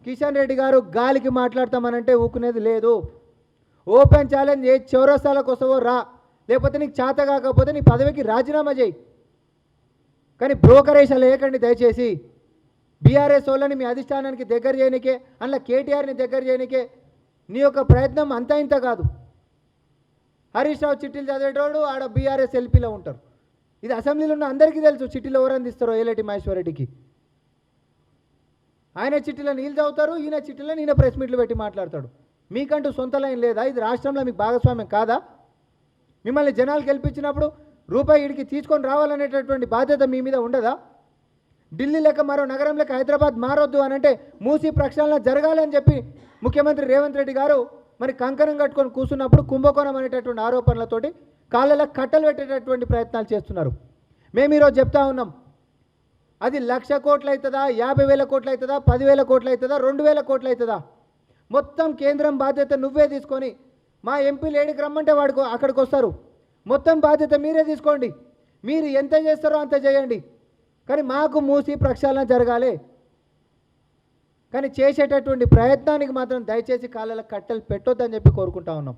కిషన్ రెడ్డి గారు గాలికి మాట్లాడతామనంటే ఊకునేది లేదు. ఓపెన్ ఛాలెంజ్ ఏ చౌరస్తాలకు వస్తావో రా, లేకపోతే నీకు చేత కాకపోతే నీ పదవికి రాజీనామా చేయి. కానీ బ్రోకరేషాలు లేకండి దయచేసి. బీఆర్ఎస్ వాళ్ళని మీ అధిష్టానానికి దగ్గర చేయనికే, అందులో కేటీఆర్ని దగ్గర చేయనికే నీ యొక్క ప్రయత్నం అంతా ఇంత కాదు. హరీష్ రావు చిట్టీలు చదివేటోడు ఆడ బీఆర్ఎస్ ఎల్పీలో ఉంటారు. ఇది అసెంబ్లీలో ఉన్న అందరికీ తెలుసు. చిట్టీలు ఎవరు అందిస్తారో ఏలేటి మహేశ్వర్ రెడ్డికి. ఆయన చిట్టీలో నీళ్ళు చదువుతారు, ఈయన చిట్టీలో ఈయన ప్రెస్ మీట్లు పెట్టి మాట్లాడతాడు. మీకంటూ సొంత లైన్ లేదా? ఇది రాష్ట్రంలో మీకు భాగస్వామ్యం కాదా? మిమ్మల్ని జనాలు గెలిపించినప్పుడు రూపాయి ఇడికి తీసుకొని రావాలనేటటువంటి బాధ్యత మీ మీద ఉండదా? ఢిల్లీ లెక్క మరో నగరం లెక్క హైదరాబాద్ మారొద్దు అని అంటే మూసి ప్రక్షాళన జరగాలని చెప్పి ముఖ్యమంత్రి రేవంత్ రెడ్డి గారు మరి కంకణం కట్టుకొని కూర్చున్నప్పుడు కుంభకోణం అనేటటువంటి ఆరోపణలతోటి కాళ్ళలో కట్టలు పెట్టేటటువంటి ప్రయత్నాలు చేస్తున్నారు. మేము ఈరోజు చెప్తా ఉన్నాం, అది 1,00,000 కోట్లు అవుతుందా, 50,000 కోట్లు అవుతుందా, 10,000 కోట్లు అవుతుందా, 2,000 కోట్లు అవుతుందా? మొత్తం కేంద్రం బాధ్యత నువ్వే తీసుకొని, మా ఎంపీలు ఏడికి రమ్మంటే వాడికి అక్కడికి వస్తారు. మొత్తం బాధ్యత మీరే తీసుకోండి. మీరు ఎంత చేస్తారో అంత చేయండి. కానీ మాకు మూసి ప్రక్షాళన జరగాలి. కానీ చేసేటటువంటి ప్రయత్నానికి మాత్రం దయచేసి కాళ్ళలో కట్టెలు పెట్టొద్దని చెప్పి కోరుకుంటా ఉన్నాం.